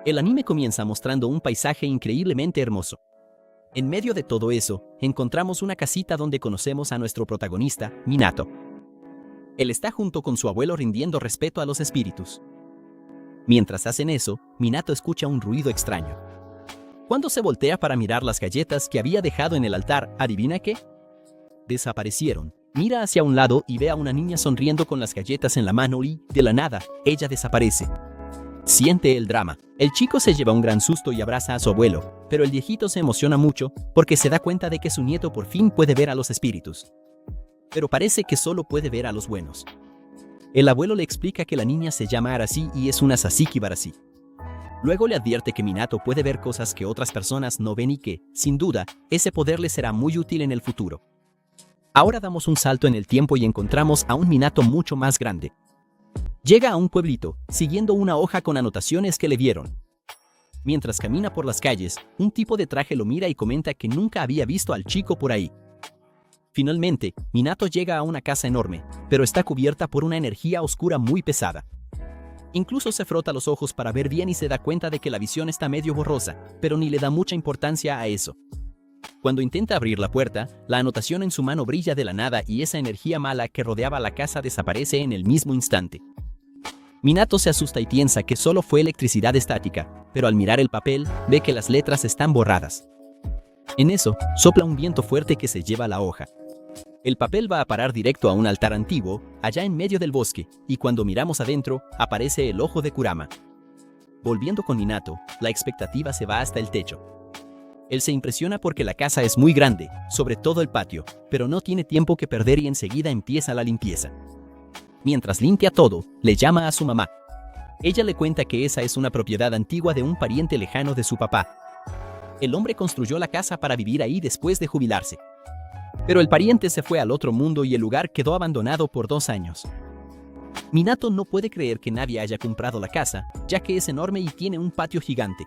El anime comienza mostrando un paisaje increíblemente hermoso. En medio de todo eso, encontramos una casita donde conocemos a nuestro protagonista, Minato. Él está junto con su abuelo rindiendo respeto a los espíritus. Mientras hacen eso, Minato escucha un ruido extraño. Cuando se voltea para mirar las galletas que había dejado en el altar, ¿adivina qué? Desaparecieron. Mira hacia un lado y ve a una niña sonriendo con las galletas en la mano y, de la nada, ella desaparece. Siente el drama. El chico se lleva un gran susto y abraza a su abuelo, pero el viejito se emociona mucho porque se da cuenta de que su nieto por fin puede ver a los espíritus. Pero parece que solo puede ver a los buenos. El abuelo le explica que la niña se llama Arashi y es una Sasiki Barashi. Luego le advierte que Minato puede ver cosas que otras personas no ven y que, sin duda, ese poder le será muy útil en el futuro. Ahora damos un salto en el tiempo y encontramos a un Minato mucho más grande. Llega a un pueblito, siguiendo una hoja con anotaciones que le dieron. Mientras camina por las calles, un tipo de traje lo mira y comenta que nunca había visto al chico por ahí. Finalmente, Minato llega a una casa enorme, pero está cubierta por una energía oscura muy pesada. Incluso se frota los ojos para ver bien y se da cuenta de que la visión está medio borrosa, pero ni le da mucha importancia a eso. Cuando intenta abrir la puerta, la anotación en su mano brilla de la nada y esa energía mala que rodeaba la casa desaparece en el mismo instante. Minato se asusta y piensa que solo fue electricidad estática, pero al mirar el papel, ve que las letras están borradas. En eso, sopla un viento fuerte que se lleva la hoja. El papel va a parar directo a un altar antiguo, allá en medio del bosque, y cuando miramos adentro, aparece el ojo de Kurama. Volviendo con Minato, la expectativa se va hasta el techo. Él se impresiona porque la casa es muy grande, sobre todo el patio, pero no tiene tiempo que perder y enseguida empieza la limpieza. Mientras limpia todo, le llama a su mamá. Ella le cuenta que esa es una propiedad antigua de un pariente lejano de su papá. El hombre construyó la casa para vivir ahí después de jubilarse. Pero el pariente se fue al otro mundo y el lugar quedó abandonado por 2 años. Minato no puede creer que nadie haya comprado la casa, ya que es enorme y tiene un patio gigante.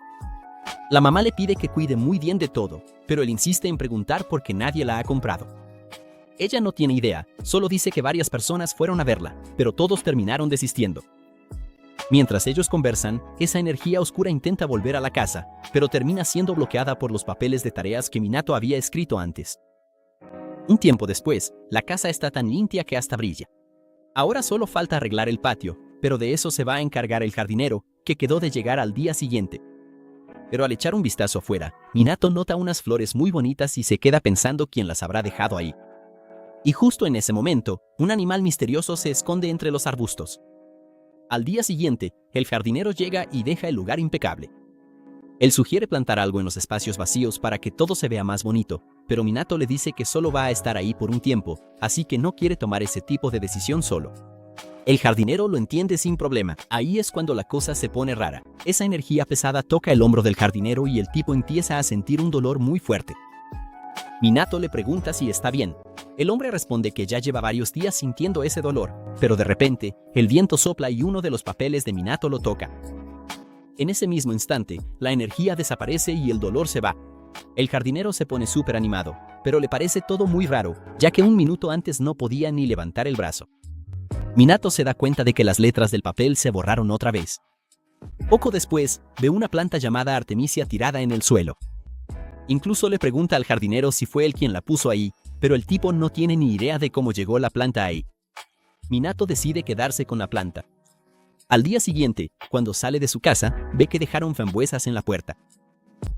La mamá le pide que cuide muy bien de todo, pero él insiste en preguntar por qué nadie la ha comprado. Ella no tiene idea, solo dice que varias personas fueron a verla, pero todos terminaron desistiendo. Mientras ellos conversan, esa energía oscura intenta volver a la casa, pero termina siendo bloqueada por los papeles de tareas que Minato había escrito antes. Un tiempo después, la casa está tan limpia que hasta brilla. Ahora solo falta arreglar el patio, pero de eso se va a encargar el jardinero, que quedó de llegar al día siguiente. Pero al echar un vistazo afuera, Minato nota unas flores muy bonitas y se queda pensando quién las habrá dejado ahí. Y justo en ese momento, un animal misterioso se esconde entre los arbustos. Al día siguiente, el jardinero llega y deja el lugar impecable. Él sugiere plantar algo en los espacios vacíos para que todo se vea más bonito, pero Minato le dice que solo va a estar ahí por un tiempo, así que no quiere tomar ese tipo de decisión solo. El jardinero lo entiende sin problema. Ahí es cuando la cosa se pone rara. Esa energía pesada toca el hombro del jardinero y el tipo empieza a sentir un dolor muy fuerte. Minato le pregunta si está bien. El hombre responde que ya lleva varios días sintiendo ese dolor, pero de repente, el viento sopla y uno de los papeles de Minato lo toca. En ese mismo instante, la energía desaparece y el dolor se va. El jardinero se pone súper animado, pero le parece todo muy raro, ya que un minuto antes no podía ni levantar el brazo. Minato se da cuenta de que las letras del papel se borraron otra vez. Poco después, ve una planta llamada Artemisia tirada en el suelo. Incluso le pregunta al jardinero si fue él quien la puso ahí, pero el tipo no tiene ni idea de cómo llegó la planta ahí. Minato decide quedarse con la planta. Al día siguiente, cuando sale de su casa, ve que dejaron frambuesas en la puerta.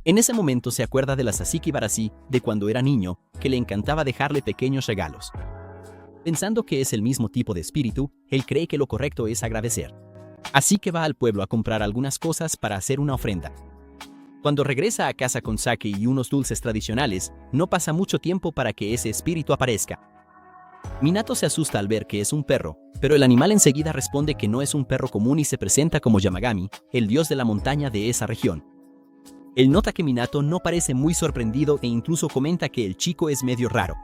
En ese momento se acuerda de la Sasiki Barashi de cuando era niño, que le encantaba dejarle pequeños regalos. Pensando que es el mismo tipo de espíritu, él cree que lo correcto es agradecer. Así que va al pueblo a comprar algunas cosas para hacer una ofrenda. Cuando regresa a casa con sake y unos dulces tradicionales, no pasa mucho tiempo para que ese espíritu aparezca. Minato se asusta al ver que es un perro, pero el animal enseguida responde que no es un perro común y se presenta como Yamagami, el dios de la montaña de esa región. Él nota que Minato no parece muy sorprendido e incluso comenta que el chico es medio raro.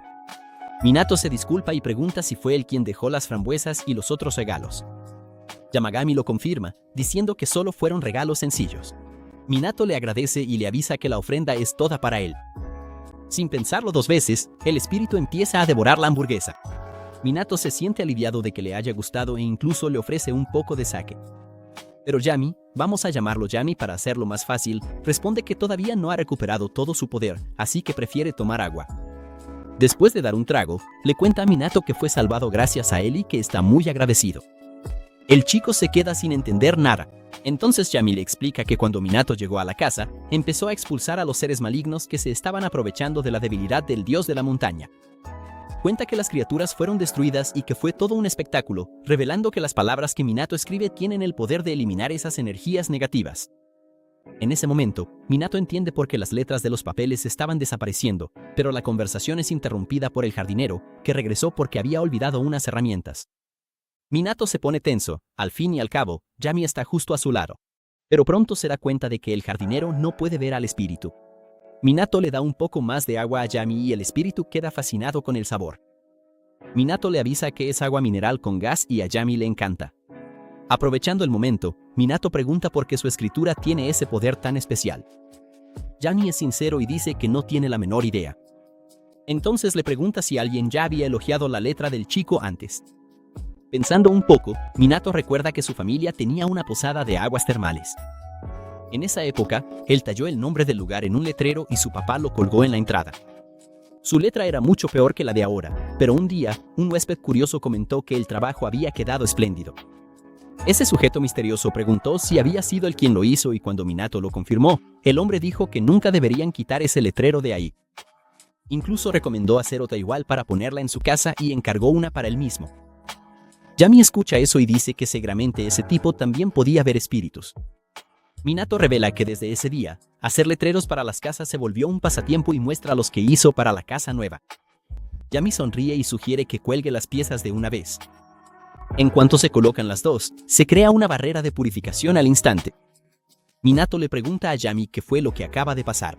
Minato se disculpa y pregunta si fue él quien dejó las frambuesas y los otros regalos. Yamagami lo confirma, diciendo que solo fueron regalos sencillos. Minato le agradece y le avisa que la ofrenda es toda para él. Sin pensarlo 2 veces, el espíritu empieza a devorar la hamburguesa. Minato se siente aliviado de que le haya gustado e incluso le ofrece un poco de sake. Pero Yami, vamos a llamarlo Yami para hacerlo más fácil, responde que todavía no ha recuperado todo su poder, así que prefiere tomar agua. Después de dar un trago, le cuenta a Minato que fue salvado gracias a él y que está muy agradecido. El chico se queda sin entender nada. Entonces Yami le explica que cuando Minato llegó a la casa, empezó a expulsar a los seres malignos que se estaban aprovechando de la debilidad del dios de la montaña. Cuenta que las criaturas fueron destruidas y que fue todo un espectáculo, revelando que las palabras que Minato escribe tienen el poder de eliminar esas energías negativas. En ese momento, Minato entiende por qué las letras de los papeles estaban desapareciendo, pero la conversación es interrumpida por el jardinero, que regresó porque había olvidado unas herramientas. Minato se pone tenso, al fin y al cabo, Yami está justo a su lado. Pero pronto se da cuenta de que el jardinero no puede ver al espíritu. Minato le da un poco más de agua a Yami y el espíritu queda fascinado con el sabor. Minato le avisa que es agua mineral con gas y a Yami le encanta. Aprovechando el momento, Minato pregunta por qué su escritura tiene ese poder tan especial. Yami es sincero y dice que no tiene la menor idea. Entonces le pregunta si alguien ya había elogiado la letra del chico antes. Pensando un poco, Minato recuerda que su familia tenía una posada de aguas termales. En esa época, él talló el nombre del lugar en un letrero y su papá lo colgó en la entrada. Su letra era mucho peor que la de ahora, pero un día, un huésped curioso comentó que el trabajo había quedado espléndido. Ese sujeto misterioso preguntó si había sido él quien lo hizo y cuando Minato lo confirmó, el hombre dijo que nunca deberían quitar ese letrero de ahí. Incluso recomendó hacer otra igual para ponerla en su casa y encargó una para él mismo. Yami escucha eso y dice que seguramente ese tipo también podía ver espíritus. Minato revela que desde ese día, hacer letreros para las casas se volvió un pasatiempo y muestra los que hizo para la casa nueva. Yami sonríe y sugiere que cuelgue las piezas de una vez. En cuanto se colocan las dos, se crea una barrera de purificación al instante. Minato le pregunta a Yami qué fue lo que acaba de pasar.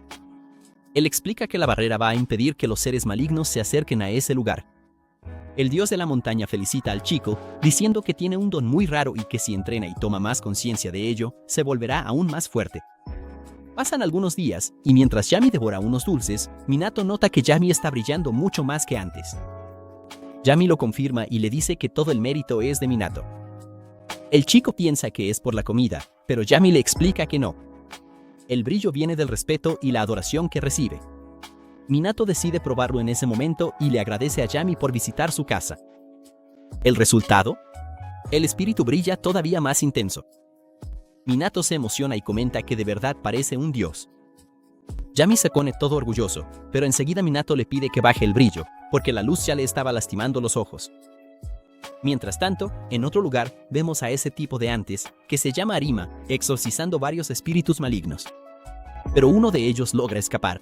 Él explica que la barrera va a impedir que los seres malignos se acerquen a ese lugar. El dios de la montaña felicita al chico, diciendo que tiene un don muy raro y que si entrena y toma más conciencia de ello, se volverá aún más fuerte. Pasan algunos días, y mientras Yami devora unos dulces, Minato nota que Yami está brillando mucho más que antes. Yami lo confirma y le dice que todo el mérito es de Minato. El chico piensa que es por la comida, pero Yami le explica que no. El brillo viene del respeto y la adoración que recibe. Minato decide probarlo en ese momento y le agradece a Yami por visitar su casa. ¿El resultado? El espíritu brilla todavía más intenso. Minato se emociona y comenta que de verdad parece un dios. Yami se pone todo orgulloso, pero enseguida Minato le pide que baje el brillo, porque la luz ya le estaba lastimando los ojos. Mientras tanto, en otro lugar, vemos a ese tipo de antes, que se llama Arima, exorcizando varios espíritus malignos. Pero uno de ellos logra escapar.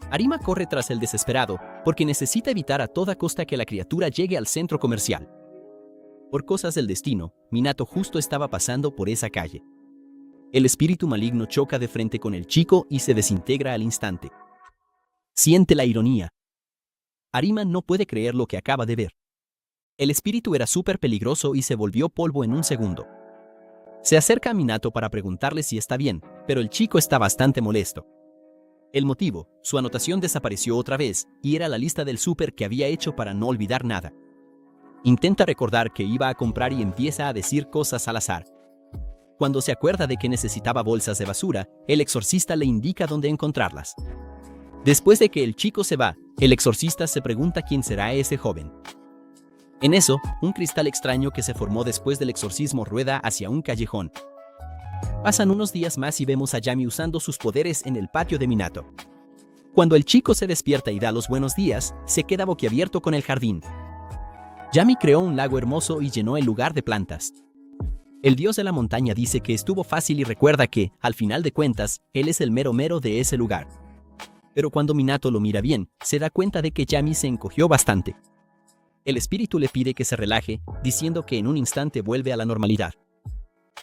Arima corre tras el desesperado, porque necesita evitar a toda costa que la criatura llegue al centro comercial. Por cosas del destino, Minato justo estaba pasando por esa calle. El espíritu maligno choca de frente con el chico y se desintegra al instante. Siente la ironía. Arima no puede creer lo que acaba de ver. El espíritu era súper peligroso y se volvió polvo en un segundo. Se acerca a Minato para preguntarle si está bien, pero el chico está bastante molesto. El motivo, su anotación desapareció otra vez, y era la lista del súper que había hecho para no olvidar nada. Intenta recordar que iba a comprar y empieza a decir cosas al azar. Cuando se acuerda de que necesitaba bolsas de basura, el exorcista le indica dónde encontrarlas. Después de que el chico se va, el exorcista se pregunta quién será ese joven. En eso, un cristal extraño que se formó después del exorcismo rueda hacia un callejón. Pasan unos días más y vemos a Yami usando sus poderes en el patio de Minato. Cuando el chico se despierta y da los buenos días, se queda boquiabierto con el jardín. Yami creó un lago hermoso y llenó el lugar de plantas. El dios de la montaña dice que estuvo fácil y recuerda que, al final de cuentas, él es el mero mero de ese lugar. Pero cuando Minato lo mira bien, se da cuenta de que Yami se encogió bastante. El espíritu le pide que se relaje, diciendo que en un instante vuelve a la normalidad.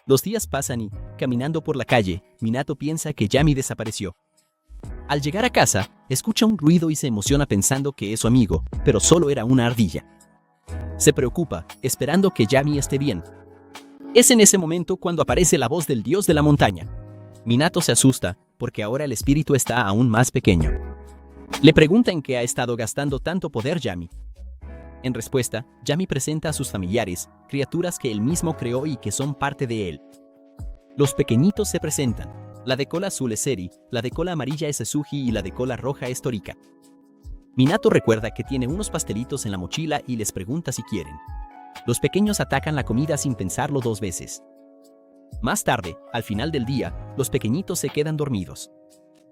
Los días pasan y, caminando por la calle, Minato piensa que Yami desapareció. Al llegar a casa, escucha un ruido y se emociona pensando que es su amigo, pero solo era una ardilla. Se preocupa, esperando que Yami esté bien. Es en ese momento cuando aparece la voz del dios de la montaña. Minato se asusta, porque ahora el espíritu está aún más pequeño. Le pregunta en qué ha estado gastando tanto poder Yami. En respuesta, Yami presenta a sus familiares, criaturas que él mismo creó y que son parte de él. Los pequeñitos se presentan. La de cola azul es Eri, la de cola amarilla es Esuji y la de cola roja es Torika. Minato recuerda que tiene unos pastelitos en la mochila y les pregunta si quieren. Los pequeños atacan la comida sin pensarlo 2 veces. Más tarde, al final del día, los pequeñitos se quedan dormidos.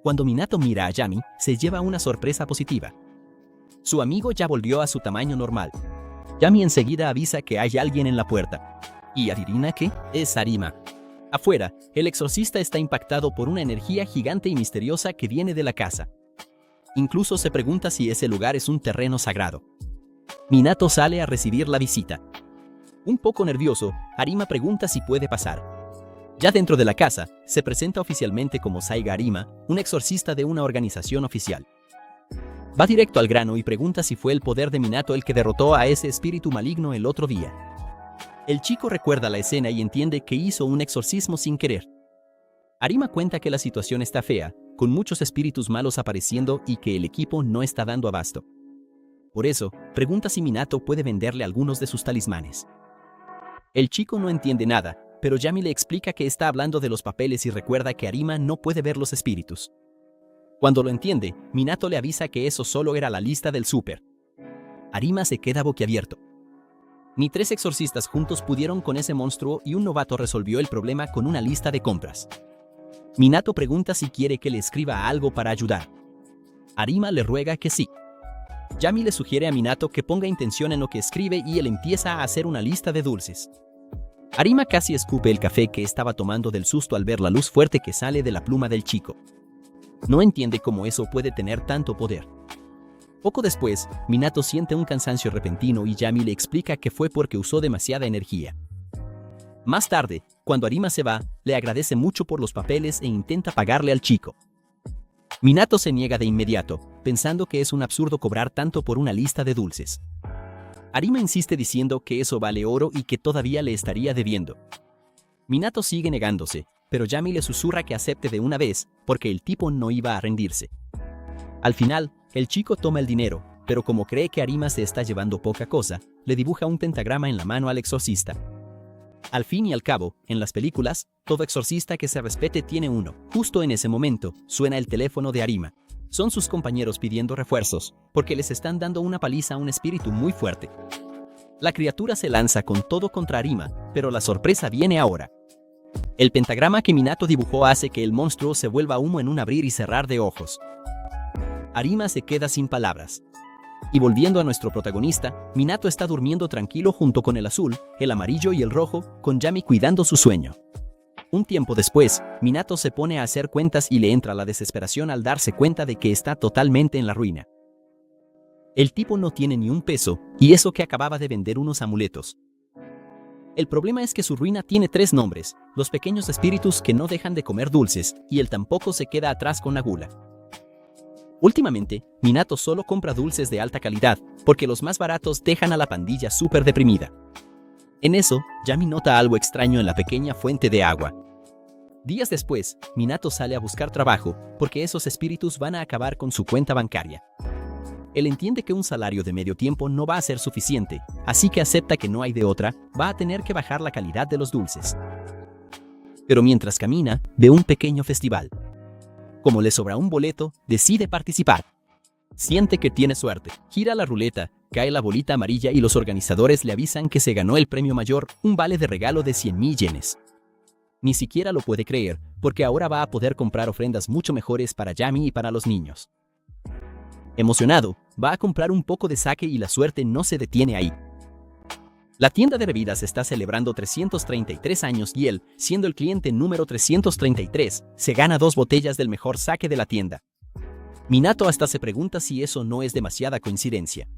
Cuando Minato mira a Yami, se lleva una sorpresa positiva. Su amigo ya volvió a su tamaño normal. Yami enseguida avisa que hay alguien en la puerta. ¿Y adivina qué? Es Arima. Afuera, el exorcista está impactado por una energía gigante y misteriosa que viene de la casa. Incluso se pregunta si ese lugar es un terreno sagrado. Minato sale a recibir la visita. Un poco nervioso, Arima pregunta si puede pasar. Ya dentro de la casa, se presenta oficialmente como Saiga Arima, un exorcista de una organización oficial. Va directo al grano y pregunta si fue el poder de Minato el que derrotó a ese espíritu maligno el otro día. El chico recuerda la escena y entiende que hizo un exorcismo sin querer. Arima cuenta que la situación está fea, con muchos espíritus malos apareciendo y que el equipo no está dando abasto. Por eso, pregunta si Minato puede venderle algunos de sus talismanes. El chico no entiende nada, pero Yami le explica que está hablando de los papeles y recuerda que Arima no puede ver los espíritus. Cuando lo entiende, Minato le avisa que eso solo era la lista del súper. Arima se queda boquiabierto. Ni 3 exorcistas juntos pudieron con ese monstruo y un novato resolvió el problema con una lista de compras. Minato pregunta si quiere que le escriba algo para ayudar. Arima le ruega que sí. Yami le sugiere a Minato que ponga intención en lo que escribe y él empieza a hacer una lista de dulces. Arima casi escupe el café que estaba tomando del susto al ver la luz fuerte que sale de la pluma del chico. No entiende cómo eso puede tener tanto poder. Poco después, Minato siente un cansancio repentino y Yami le explica que fue porque usó demasiada energía. Más tarde, cuando Arima se va, le agradece mucho por los papeles e intenta pagarle al chico. Minato se niega de inmediato, pensando que es un absurdo cobrar tanto por una lista de dulces. Arima insiste diciendo que eso vale oro y que todavía le estaría debiendo. Minato sigue negándose, pero Yami le susurra que acepte de una vez, porque el tipo no iba a rendirse. Al final, el chico toma el dinero, pero como cree que Arima se está llevando poca cosa, le dibuja un pentagrama en la mano al exorcista. Al fin y al cabo, en las películas, todo exorcista que se respete tiene uno. Justo en ese momento, suena el teléfono de Arima. Son sus compañeros pidiendo refuerzos, porque les están dando una paliza a un espíritu muy fuerte. La criatura se lanza con todo contra Arima, pero la sorpresa viene ahora. El pentagrama que Minato dibujó hace que el monstruo se vuelva humo en un abrir y cerrar de ojos. Arima se queda sin palabras. Y volviendo a nuestro protagonista, Minato está durmiendo tranquilo junto con el azul, el amarillo y el rojo, con Yami cuidando su sueño. Un tiempo después, Minato se pone a hacer cuentas y le entra la desesperación al darse cuenta de que está totalmente en la ruina. El tipo no tiene ni un peso, y eso que acababa de vender unos amuletos. El problema es que su ruina tiene 3 nombres, los pequeños espíritus que no dejan de comer dulces, y él tampoco se queda atrás con la gula. Últimamente, Minato solo compra dulces de alta calidad, porque los más baratos dejan a la pandilla súper deprimida. En eso, Yami nota algo extraño en la pequeña fuente de agua. Días después, Minato sale a buscar trabajo, porque esos espíritus van a acabar con su cuenta bancaria. Él entiende que un salario de medio tiempo no va a ser suficiente, así que acepta que no hay de otra, va a tener que bajar la calidad de los dulces. Pero mientras camina, ve un pequeño festival. Como le sobra un boleto, decide participar. Siente que tiene suerte, gira la ruleta, cae la bolita amarilla y los organizadores le avisan que se ganó el premio mayor, un vale de regalo de 100.000 yenes. Ni siquiera lo puede creer, porque ahora va a poder comprar ofrendas mucho mejores para Yami y para los niños. Emocionado, va a comprar un poco de sake y la suerte no se detiene ahí. La tienda de bebidas está celebrando 333 años y él, siendo el cliente número 333, se gana 2 botellas del mejor sake de la tienda. Minato hasta se pregunta si eso no es demasiada coincidencia.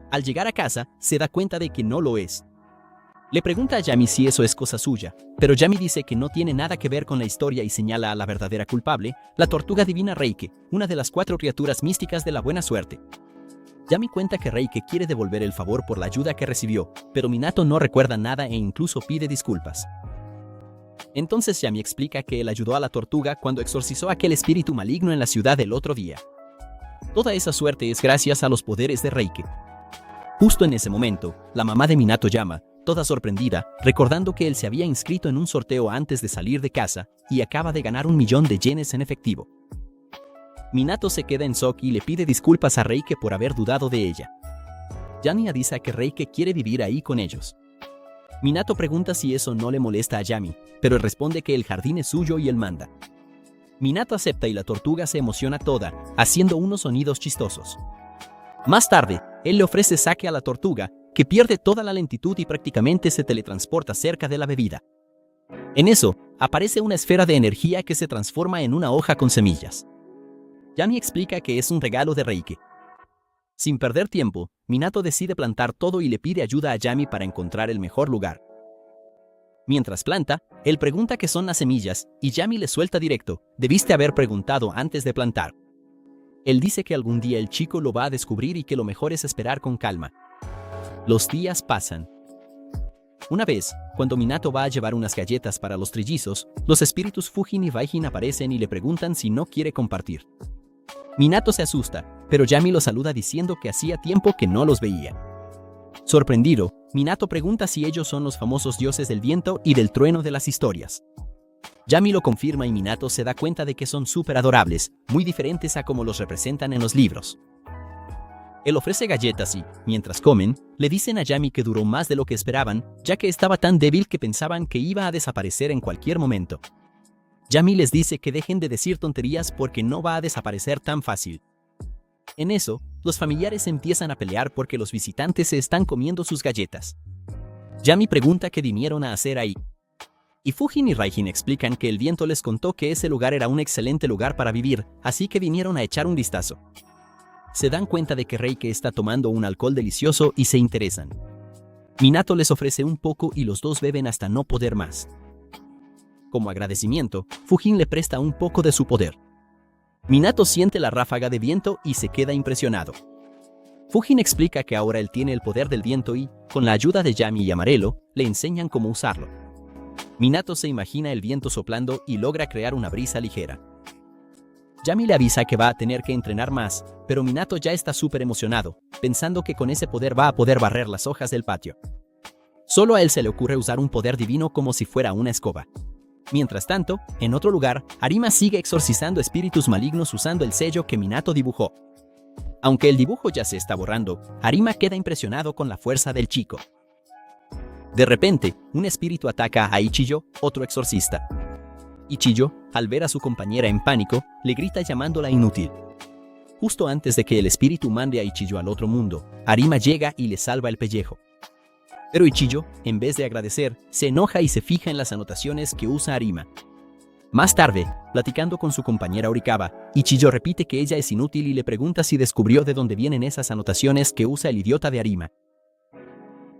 Al llegar a casa, se da cuenta de que no lo es. Le pregunta a Yami si eso es cosa suya, pero Yami dice que no tiene nada que ver con la historia y señala a la verdadera culpable, la tortuga divina Reike, una de las 4 criaturas místicas de la buena suerte. Yami cuenta que Reike quiere devolver el favor por la ayuda que recibió, pero Minato no recuerda nada e incluso pide disculpas. Entonces Yami explica que él ayudó a la tortuga cuando exorcizó a aquel espíritu maligno en la ciudad el otro día. Toda esa suerte es gracias a los poderes de Reike. Justo en ese momento, la mamá de Minato llama, toda sorprendida, recordando que él se había inscrito en un sorteo antes de salir de casa y acaba de ganar 1.000.000 de yenes en efectivo. Minato se queda en shock y le pide disculpas a Reike por haber dudado de ella. Yami avisa que Reike quiere vivir ahí con ellos. Minato pregunta si eso no le molesta a Yami, pero él responde que el jardín es suyo y él manda. Minato acepta y la tortuga se emociona toda, haciendo unos sonidos chistosos. Más tarde, él le ofrece sake a la tortuga, que pierde toda la lentitud y prácticamente se teletransporta cerca de la bebida. En eso, aparece una esfera de energía que se transforma en una hoja con semillas. Yami explica que es un regalo de Reike. Sin perder tiempo, Minato decide plantar todo y le pide ayuda a Yami para encontrar el mejor lugar. Mientras planta, él pregunta qué son las semillas y Yami le suelta directo: debiste haber preguntado antes de plantar. Él dice que algún día el chico lo va a descubrir y que lo mejor es esperar con calma. Los días pasan. Una vez, cuando Minato va a llevar unas galletas para los trillizos, los espíritus Fujin y Raijin aparecen y le preguntan si no quiere compartir. Minato se asusta, pero Yami lo saluda diciendo que hacía tiempo que no los veía. Sorprendido, Minato pregunta si ellos son los famosos dioses del viento y del trueno de las historias. Yami lo confirma y Minato se da cuenta de que son súper adorables, muy diferentes a como los representan en los libros. Él ofrece galletas y, mientras comen, le dicen a Yami que duró más de lo que esperaban, ya que estaba tan débil que pensaban que iba a desaparecer en cualquier momento. Yami les dice que dejen de decir tonterías porque no va a desaparecer tan fácil. En eso, los familiares empiezan a pelear porque los visitantes se están comiendo sus galletas. Yami pregunta qué vinieron a hacer ahí. Y Fujin y Raijin explican que el viento les contó que ese lugar era un excelente lugar para vivir, así que vinieron a echar un vistazo. Se dan cuenta de que Reike está tomando un alcohol delicioso y se interesan. Minato les ofrece un poco y los dos beben hasta no poder más. Como agradecimiento, Fujin le presta un poco de su poder. Minato siente la ráfaga de viento y se queda impresionado. Fujin explica que ahora él tiene el poder del viento y, con la ayuda de Yami y Amarelo, le enseñan cómo usarlo. Minato se imagina el viento soplando y logra crear una brisa ligera. Yami le avisa que va a tener que entrenar más, pero Minato ya está súper emocionado, pensando que con ese poder va a poder barrer las hojas del patio. Solo a él se le ocurre usar un poder divino como si fuera una escoba. Mientras tanto, en otro lugar, Arima sigue exorcizando espíritus malignos usando el sello que Minato dibujó. Aunque el dibujo ya se está borrando, Arima queda impresionado con la fuerza del chico. De repente, un espíritu ataca a Ichijo, otro exorcista. Ichijo, al ver a su compañera en pánico, le grita llamándola inútil. Justo antes de que el espíritu mande a Ichijo al otro mundo, Arima llega y le salva el pellejo. Pero Ichijo, en vez de agradecer, se enoja y se fija en las anotaciones que usa Arima. Más tarde, platicando con su compañera Orikawa, Ichijo repite que ella es inútil y le pregunta si descubrió de dónde vienen esas anotaciones que usa el idiota de Arima.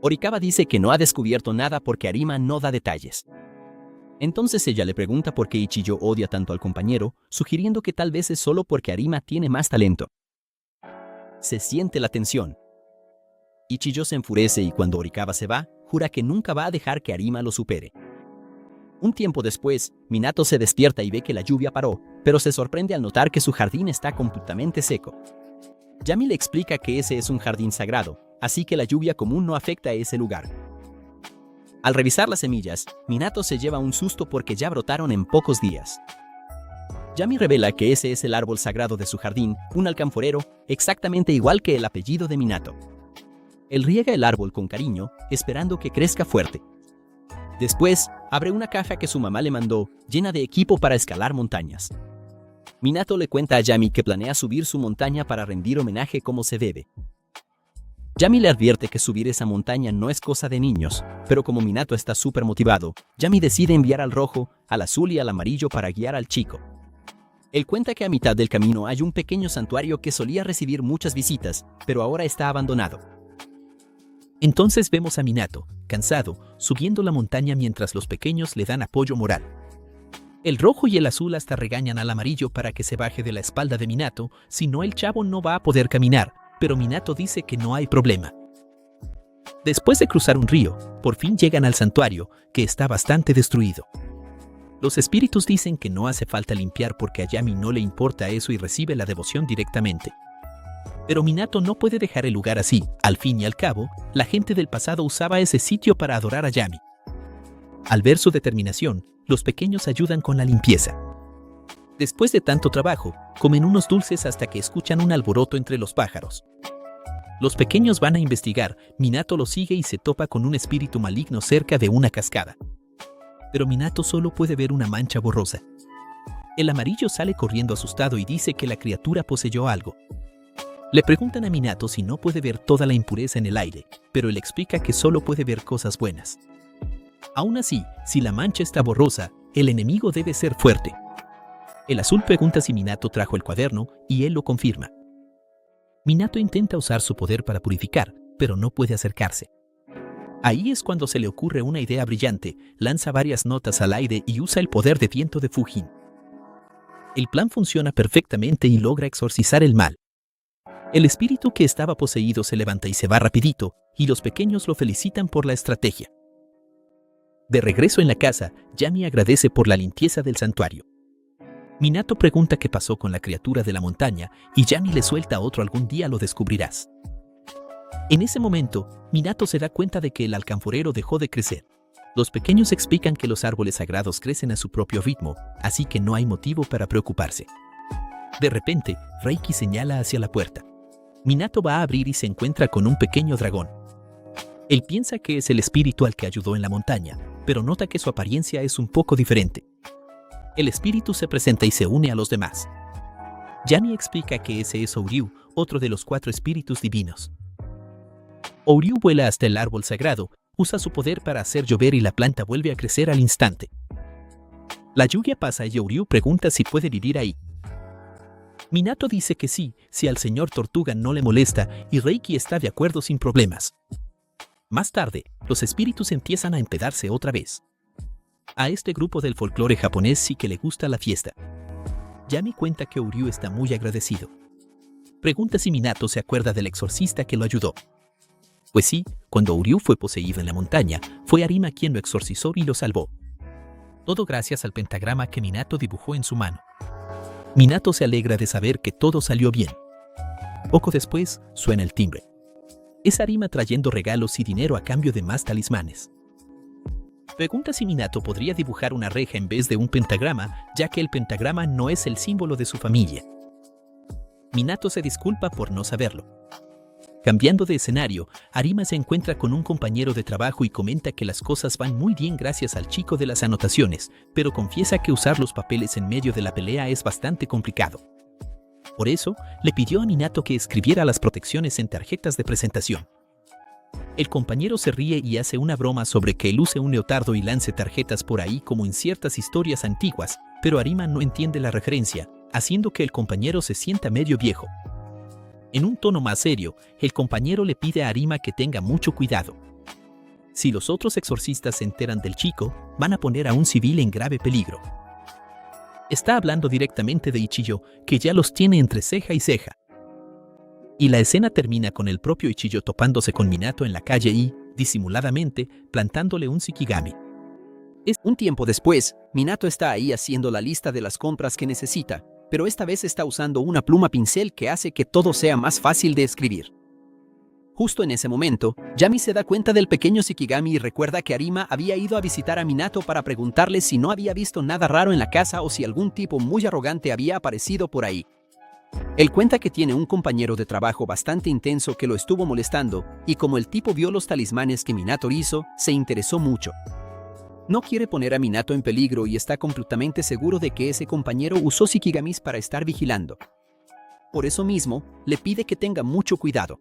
Orikawa dice que no ha descubierto nada porque Arima no da detalles. Entonces ella le pregunta por qué Ichijo odia tanto al compañero, sugiriendo que tal vez es solo porque Arima tiene más talento. Se siente la tensión. Ichijo se enfurece y cuando Orikawa se va, jura que nunca va a dejar que Arima lo supere. Un tiempo después, Minato se despierta y ve que la lluvia paró, pero se sorprende al notar que su jardín está completamente seco. Yami le explica que ese es un jardín sagrado, así que la lluvia común no afecta a ese lugar. Al revisar las semillas, Minato se lleva un susto porque ya brotaron en pocos días. Yami revela que ese es el árbol sagrado de su jardín, un alcanforero, exactamente igual que el apellido de Minato. Él riega el árbol con cariño, esperando que crezca fuerte. Después, abre una caja que su mamá le mandó, llena de equipo para escalar montañas. Minato le cuenta a Yami que planea subir su montaña para rendir homenaje como se debe. Yami le advierte que subir esa montaña no es cosa de niños, pero como Minato está súper motivado, Yami decide enviar al rojo, al azul y al amarillo para guiar al chico. Él cuenta que a mitad del camino hay un pequeño santuario que solía recibir muchas visitas, pero ahora está abandonado. Entonces vemos a Minato, cansado, subiendo la montaña mientras los pequeños le dan apoyo moral. El rojo y el azul hasta regañan al amarillo para que se baje de la espalda de Minato, si no el chavo no va a poder caminar, pero Minato dice que no hay problema. Después de cruzar un río, por fin llegan al santuario, que está bastante destruido. Los espíritus dicen que no hace falta limpiar porque a Yami no le importa eso y recibe la devoción directamente. Pero Minato no puede dejar el lugar así. Al fin y al cabo, la gente del pasado usaba ese sitio para adorar a Yami. Al ver su determinación, los pequeños ayudan con la limpieza. Después de tanto trabajo, comen unos dulces hasta que escuchan un alboroto entre los pájaros. Los pequeños van a investigar, Minato los sigue y se topa con un espíritu maligno cerca de una cascada. Pero Minato solo puede ver una mancha borrosa. El amarillo sale corriendo asustado y dice que la criatura poseyó algo. Le preguntan a Minato si no puede ver toda la impureza en el aire, pero él explica que solo puede ver cosas buenas. Aún así, si la mancha está borrosa, el enemigo debe ser fuerte. El azul pregunta si Minato trajo el cuaderno y él lo confirma. Minato intenta usar su poder para purificar, pero no puede acercarse. Ahí es cuando se le ocurre una idea brillante, lanza varias notas al aire y usa el poder de viento de Fujin. El plan funciona perfectamente y logra exorcizar el mal. El espíritu que estaba poseído se levanta y se va rapidito, y los pequeños lo felicitan por la estrategia. De regreso en la casa, Yami agradece por la limpieza del santuario. Minato pregunta qué pasó con la criatura de la montaña, y Yami le suelta otro: algún día lo descubrirás. En ese momento, Minato se da cuenta de que el alcanforero dejó de crecer. Los pequeños explican que los árboles sagrados crecen a su propio ritmo, así que no hay motivo para preocuparse. De repente, Reiki señala hacia la puerta. Minato va a abrir y se encuentra con un pequeño dragón. Él piensa que es el espíritu al que ayudó en la montaña, pero nota que su apariencia es un poco diferente. El espíritu se presenta y se une a los demás. Yami explica que ese es Ouryu, otro de los 4 espíritus divinos. Ouryu vuela hasta el árbol sagrado, usa su poder para hacer llover y la planta vuelve a crecer al instante. La lluvia pasa y Ouryu pregunta si puede vivir ahí. Minato dice que sí, si al señor Tortuga no le molesta, y Reiki está de acuerdo sin problemas. Más tarde, los espíritus empiezan a empedarse otra vez. A este grupo del folclore japonés sí que le gusta la fiesta. Yami cuenta que Ouryu está muy agradecido. Pregunta si Minato se acuerda del exorcista que lo ayudó. Pues sí, cuando Ouryu fue poseído en la montaña, fue Arima quien lo exorcizó y lo salvó. Todo gracias al pentagrama que Minato dibujó en su mano. Minato se alegra de saber que todo salió bien. Poco después, suena el timbre. Es Arima trayendo regalos y dinero a cambio de más talismanes. Pregunta si Minato podría dibujar una reja en vez de un pentagrama, ya que el pentagrama no es el símbolo de su familia. Minato se disculpa por no saberlo. Cambiando de escenario, Arima se encuentra con un compañero de trabajo y comenta que las cosas van muy bien gracias al chico de las anotaciones, pero confiesa que usar los papeles en medio de la pelea es bastante complicado. Por eso, le pidió a Minato que escribiera las protecciones en tarjetas de presentación. El compañero se ríe y hace una broma sobre que él use un leotardo y lance tarjetas por ahí como en ciertas historias antiguas, pero Arima no entiende la referencia, haciendo que el compañero se sienta medio viejo. En un tono más serio, el compañero le pide a Arima que tenga mucho cuidado. Si los otros exorcistas se enteran del chico, van a poner a un civil en grave peligro. Está hablando directamente de Ichijo, que ya los tiene entre ceja y ceja. Y la escena termina con el propio Ichijo topándose con Minato en la calle y, disimuladamente, plantándole un Shikigami. Un tiempo después, Minato está ahí haciendo la lista de las compras que necesita, pero esta vez está usando una pluma pincel que hace que todo sea más fácil de escribir. Justo en ese momento, Yami se da cuenta del pequeño Shikigami y recuerda que Arima había ido a visitar a Minato para preguntarle si no había visto nada raro en la casa o si algún tipo muy arrogante había aparecido por ahí. Él cuenta que tiene un compañero de trabajo bastante intenso que lo estuvo molestando, y como el tipo vio los talismanes que Minato hizo, se interesó mucho. No quiere poner a Minato en peligro y está completamente seguro de que ese compañero usó Shikigamis para estar vigilando. Por eso mismo, le pide que tenga mucho cuidado.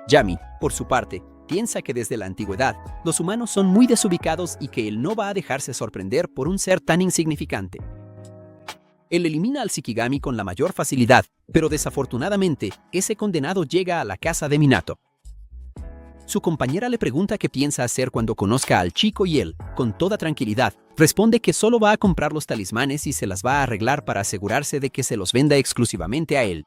Yami, por su parte, piensa que desde la antigüedad, los humanos son muy desubicados y que él no va a dejarse sorprender por un ser tan insignificante. Él elimina al Shikigami con la mayor facilidad, pero desafortunadamente, ese condenado llega a la casa de Minato. Su compañera le pregunta qué piensa hacer cuando conozca al chico y él, con toda tranquilidad, responde que solo va a comprar los talismanes y se las va a arreglar para asegurarse de que se los venda exclusivamente a él.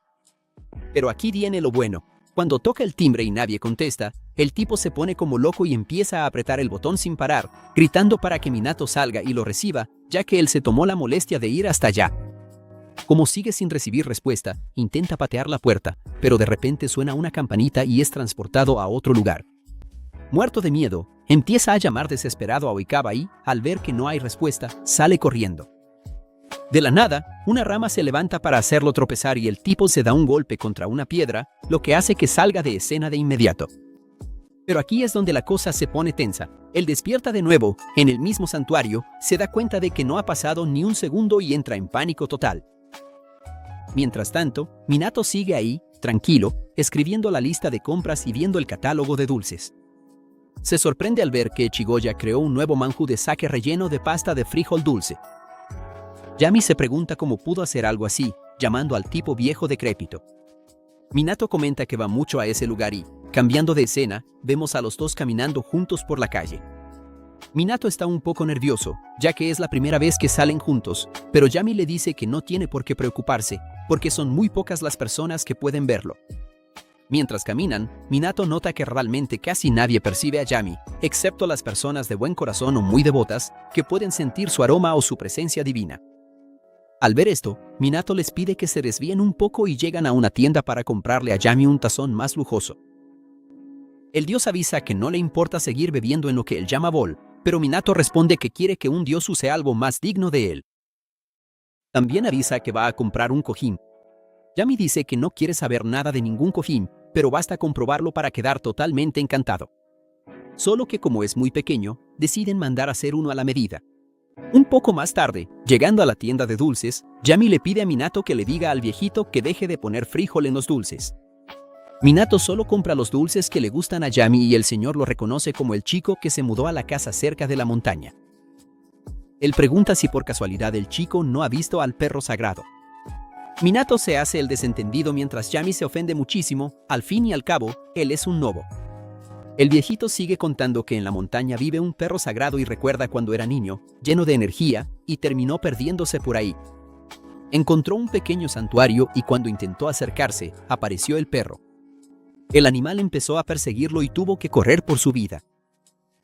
Pero aquí viene lo bueno. Cuando toca el timbre y nadie contesta, el tipo se pone como loco y empieza a apretar el botón sin parar, gritando para que Minato salga y lo reciba, ya que él se tomó la molestia de ir hasta allá. Como sigue sin recibir respuesta, intenta patear la puerta, pero de repente suena una campanita y es transportado a otro lugar. Muerto de miedo, empieza a llamar desesperado a Oikawa y, al ver que no hay respuesta, sale corriendo. De la nada, una rama se levanta para hacerlo tropezar y el tipo se da un golpe contra una piedra, lo que hace que salga de escena de inmediato. Pero aquí es donde la cosa se pone tensa. Él despierta de nuevo, en el mismo santuario, se da cuenta de que no ha pasado ni un segundo y entra en pánico total. Mientras tanto, Minato sigue ahí, tranquilo, escribiendo la lista de compras y viendo el catálogo de dulces. Se sorprende al ver que Chigoya creó un nuevo manju de sake relleno de pasta de frijol dulce. Yami se pregunta cómo pudo hacer algo así, llamando al tipo viejo decrépito. Minato comenta que va mucho a ese lugar y, cambiando de escena, vemos a los dos caminando juntos por la calle. Minato está un poco nervioso, ya que es la primera vez que salen juntos, pero Yami le dice que no tiene por qué preocuparse, porque son muy pocas las personas que pueden verlo. Mientras caminan, Minato nota que realmente casi nadie percibe a Yami, excepto las personas de buen corazón o muy devotas, que pueden sentir su aroma o su presencia divina. Al ver esto, Minato les pide que se desvíen un poco y llegan a una tienda para comprarle a Yami un tazón más lujoso. El dios avisa que no le importa seguir bebiendo en lo que él llama bol, pero Minato responde que quiere que un dios use algo más digno de él. También avisa que va a comprar un cojín. Yami dice que no quiere saber nada de ningún cojín, pero basta comprobarlo para quedar totalmente encantado. Solo que como es muy pequeño, deciden mandar hacer uno a la medida. Un poco más tarde, llegando a la tienda de dulces, Yami le pide a Minato que le diga al viejito que deje de poner frijol en los dulces. Minato solo compra los dulces que le gustan a Yami y el señor lo reconoce como el chico que se mudó a la casa cerca de la montaña. Él pregunta si por casualidad el chico no ha visto al perro sagrado. Minato se hace el desentendido mientras Yami se ofende muchísimo. Al fin y al cabo, él es un nobo. El viejito sigue contando que en la montaña vive un perro sagrado y recuerda cuando era niño, lleno de energía, y terminó perdiéndose por ahí. Encontró un pequeño santuario y cuando intentó acercarse, apareció el perro. El animal empezó a perseguirlo y tuvo que correr por su vida.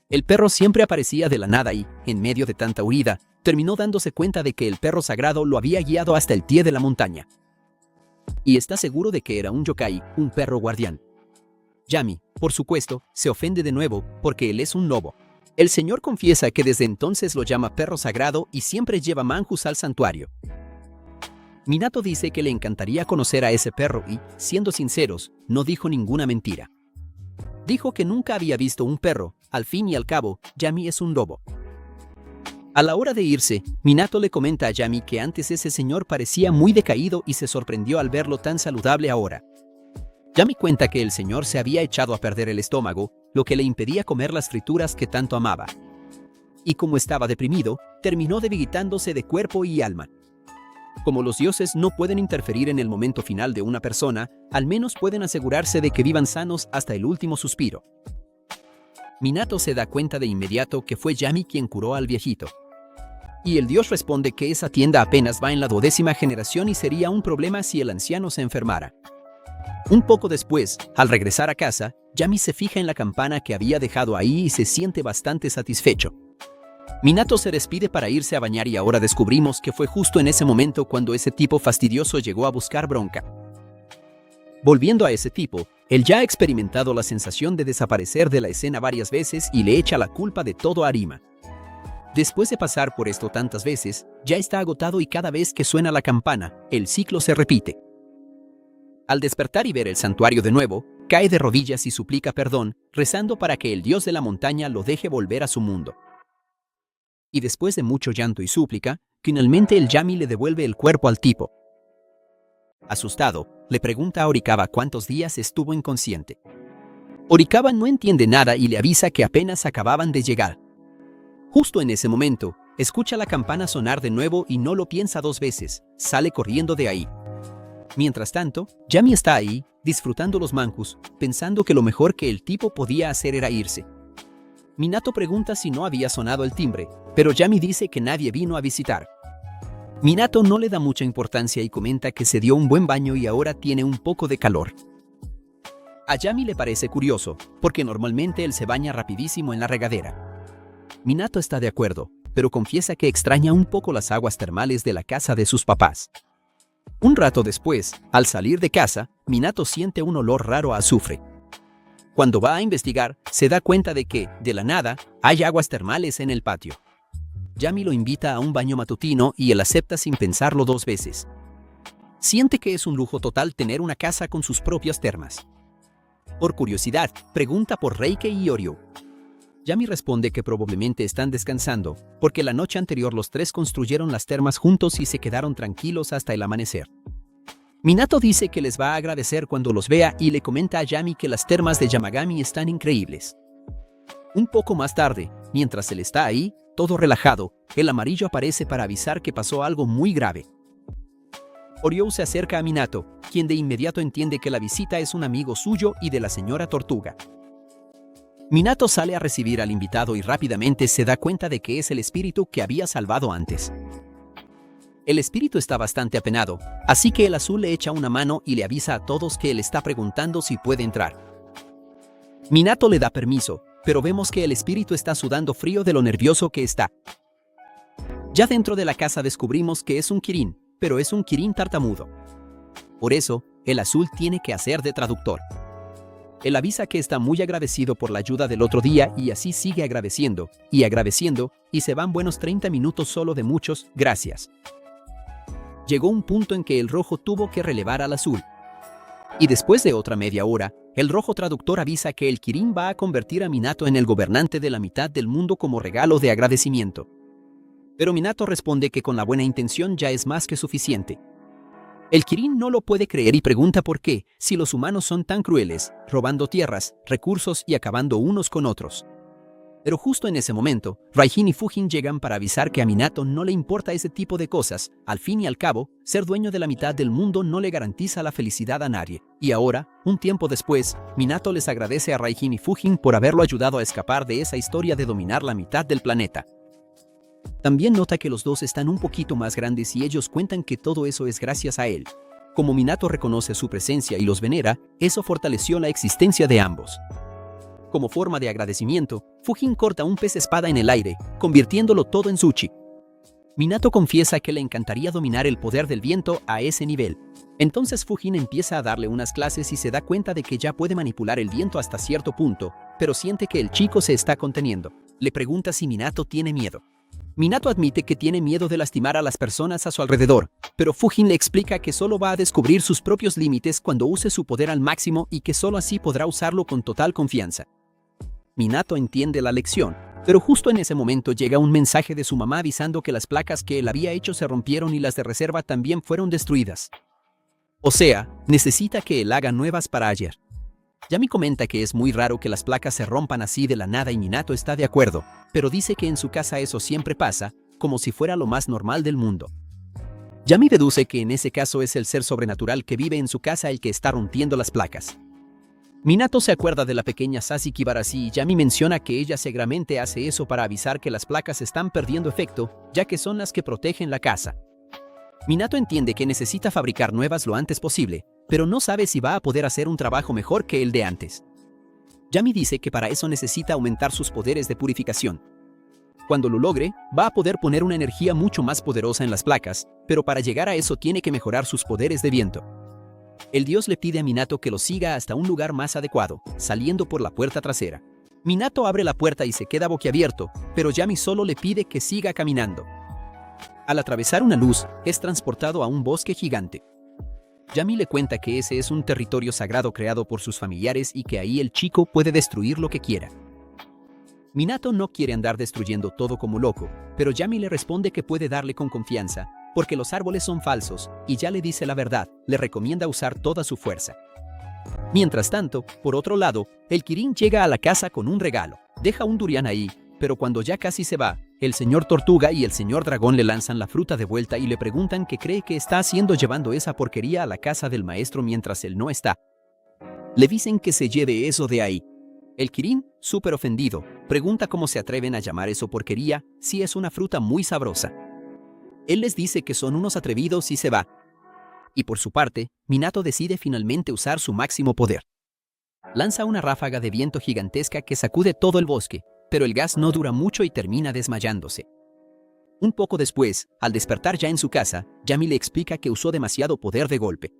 El perro siempre aparecía de la nada y, en medio de tanta huida, terminó dándose cuenta de que el perro sagrado lo había guiado hasta el pie de la montaña. Y está seguro de que era un yokai, un perro guardián. Yami, por supuesto, se ofende de nuevo porque él es un lobo. El señor confiesa que desde entonces lo llama perro sagrado y siempre lleva manjus al santuario. Minato dice que le encantaría conocer a ese perro y, siendo sinceros, no dijo ninguna mentira. Dijo que nunca había visto un perro. Al fin y al cabo, Yami es un lobo. A la hora de irse, Minato le comenta a Yami que antes ese señor parecía muy decaído y se sorprendió al verlo tan saludable ahora. Yami cuenta que el señor se había echado a perder el estómago, lo que le impedía comer las frituras que tanto amaba. Y como estaba deprimido, terminó debilitándose de cuerpo y alma. Como los dioses no pueden interferir en el momento final de una persona, al menos pueden asegurarse de que vivan sanos hasta el último suspiro. Minato se da cuenta de inmediato que fue Yami quien curó al viejito. Y el dios responde que esa tienda apenas va en la 12ª generación y sería un problema si el anciano se enfermara. Un poco después, al regresar a casa, Yami se fija en la campana que había dejado ahí y se siente bastante satisfecho. Minato se despide para irse a bañar y ahora descubrimos que fue justo en ese momento cuando ese tipo fastidioso llegó a buscar bronca. Volviendo a ese tipo, él ya ha experimentado la sensación de desaparecer de la escena varias veces y le echa la culpa de todo a Arima. Después de pasar por esto tantas veces, ya está agotado y cada vez que suena la campana, el ciclo se repite. Al despertar y ver el santuario de nuevo, cae de rodillas y suplica perdón, rezando para que el dios de la montaña lo deje volver a su mundo. Y después de mucho llanto y súplica, finalmente el Yami le devuelve el cuerpo al tipo. Asustado, le pregunta a Horikawa cuántos días estuvo inconsciente. Horikawa no entiende nada y le avisa que apenas acababan de llegar. Justo en ese momento, escucha la campana sonar de nuevo y no lo piensa dos veces, sale corriendo de ahí. Mientras tanto, Yami está ahí, disfrutando los manjus, pensando que lo mejor que el tipo podía hacer era irse. Minato pregunta si no había sonado el timbre, pero Yami dice que nadie vino a visitar. Minato no le da mucha importancia y comenta que se dio un buen baño y ahora tiene un poco de calor. A Yami le parece curioso, porque normalmente él se baña rapidísimo en la regadera. Minato está de acuerdo, pero confiesa que extraña un poco las aguas termales de la casa de sus papás. Un rato después, al salir de casa, Minato siente un olor raro a azufre. Cuando va a investigar, se da cuenta de que, de la nada, hay aguas termales en el patio. Yami lo invita a un baño matutino y él acepta sin pensarlo 2 veces. Siente que es un lujo total tener una casa con sus propias termas. Por curiosidad, pregunta por Reike y Oryu. Yami responde que probablemente están descansando, porque la noche anterior los 3 construyeron las termas juntos y se quedaron tranquilos hasta el amanecer. Minato dice que les va a agradecer cuando los vea y le comenta a Yami que las termas de Yamagami están increíbles. Un poco más tarde, mientras él está ahí, todo relajado, el amarillo aparece para avisar que pasó algo muy grave. Oryu se acerca a Minato, quien de inmediato entiende que la visita es un amigo suyo y de la señora Tortuga. Minato sale a recibir al invitado y rápidamente se da cuenta de que es el espíritu que había salvado antes. El espíritu está bastante apenado, así que el azul le echa una mano y le avisa a todos que él está preguntando si puede entrar. Minato le da permiso, pero vemos que el espíritu está sudando frío de lo nervioso que está. Ya dentro de la casa descubrimos que es un Kirin, pero es un Kirin tartamudo. Por eso, el azul tiene que hacer de traductor. Él avisa que está muy agradecido por la ayuda del otro día y así sigue agradeciendo, y se van buenos 30 minutos solo de muchos gracias. Llegó un punto en que el rojo tuvo que relevar al azul. Y después de otra media hora, el rojo traductor avisa que el Kirin va a convertir a Minato en el gobernante de la mitad del mundo como regalo de agradecimiento. Pero Minato responde que con la buena intención ya es más que suficiente. El Kirin no lo puede creer y pregunta por qué, si los humanos son tan crueles, robando tierras, recursos y acabando unos con otros. Pero justo en ese momento, Raijin y Fujin llegan para avisar que a Minato no le importa ese tipo de cosas. Al fin y al cabo, ser dueño de la mitad del mundo no le garantiza la felicidad a nadie. Y ahora, un tiempo después, Minato les agradece a Raijin y Fujin por haberlo ayudado a escapar de esa historia de dominar la mitad del planeta. También nota que los dos están un poquito más grandes y ellos cuentan que todo eso es gracias a él. Como Minato reconoce su presencia y los venera, eso fortaleció la existencia de ambos. Como forma de agradecimiento, Fujin corta un pez espada en el aire, convirtiéndolo todo en sushi. Minato confiesa que le encantaría dominar el poder del viento a ese nivel. Entonces Fujin empieza a darle unas clases y se da cuenta de que ya puede manipular el viento hasta cierto punto, pero siente que el chico se está conteniendo. Le pregunta si Minato tiene miedo. Minato admite que tiene miedo de lastimar a las personas a su alrededor, pero Fujin le explica que solo va a descubrir sus propios límites cuando use su poder al máximo y que solo así podrá usarlo con total confianza. Minato entiende la lección, pero justo en ese momento llega un mensaje de su mamá avisando que las placas que él había hecho se rompieron y las de reserva también fueron destruidas. O sea, necesita que él haga nuevas para ayer. Yami comenta que es muy raro que las placas se rompan así de la nada y Minato está de acuerdo, pero dice que en su casa eso siempre pasa, como si fuera lo más normal del mundo. Yami deduce que en ese caso es el ser sobrenatural que vive en su casa el que está rompiendo las placas. Minato se acuerda de la pequeña Sashi Kibarashi y Yami menciona que ella seguramente hace eso para avisar que las placas están perdiendo efecto, ya que son las que protegen la casa. Minato entiende que necesita fabricar nuevas lo antes posible, pero no sabe si va a poder hacer un trabajo mejor que el de antes. Yami dice que para eso necesita aumentar sus poderes de purificación. Cuando lo logre, va a poder poner una energía mucho más poderosa en las placas, pero para llegar a eso tiene que mejorar sus poderes de viento. El dios le pide a Minato que lo siga hasta un lugar más adecuado, saliendo por la puerta trasera. Minato abre la puerta y se queda boquiabierto, pero Yami solo le pide que siga caminando. Al atravesar una luz, es transportado a un bosque gigante. Yami le cuenta que ese es un territorio sagrado creado por sus familiares y que ahí el chico puede destruir lo que quiera. Minato no quiere andar destruyendo todo como loco, pero Yami le responde que puede darle con confianza, porque los árboles son falsos, y ya le dice la verdad, le recomienda usar toda su fuerza. Mientras tanto, por otro lado, el Kirin llega a la casa con un regalo. Deja un durian ahí, pero cuando ya casi se va, el señor Tortuga y el señor Dragón le lanzan la fruta de vuelta y le preguntan qué cree que está haciendo llevando esa porquería a la casa del maestro mientras él no está. Le dicen que se lleve eso de ahí. El Kirin, súper ofendido, pregunta cómo se atreven a llamar eso porquería si es una fruta muy sabrosa. Él les dice que son unos atrevidos y se va. Y por su parte, Minato decide finalmente usar su máximo poder. Lanza una ráfaga de viento gigantesca que sacude todo el bosque, pero el gas no dura mucho y termina desmayándose. Un poco después, al despertar ya en su casa, Yami le explica que usó demasiado poder de golpe.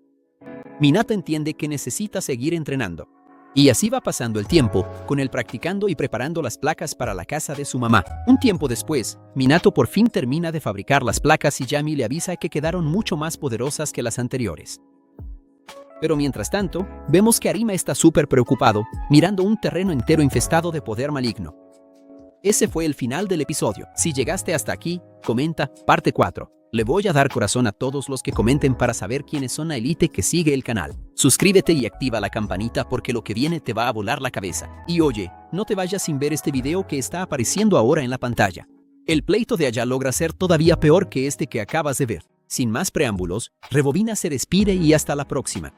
Minato entiende que necesita seguir entrenando. Y así va pasando el tiempo, con él practicando y preparando las placas para la casa de su mamá. Un tiempo después, Minato por fin termina de fabricar las placas y Yami le avisa que quedaron mucho más poderosas que las anteriores. Pero mientras tanto, vemos que Arima está súper preocupado, mirando un terreno entero infestado de poder maligno. Ese fue el final del episodio. Si llegaste hasta aquí, comenta parte 4. Le voy a dar corazón a todos los que comenten para saber quiénes son la élite que sigue el canal. Suscríbete y activa la campanita porque lo que viene te va a volar la cabeza. Y oye, no te vayas sin ver este video que está apareciendo ahora en la pantalla. El pleito de allá logra ser todavía peor que este que acabas de ver. Sin más preámbulos, Rebobina, se despide y hasta la próxima.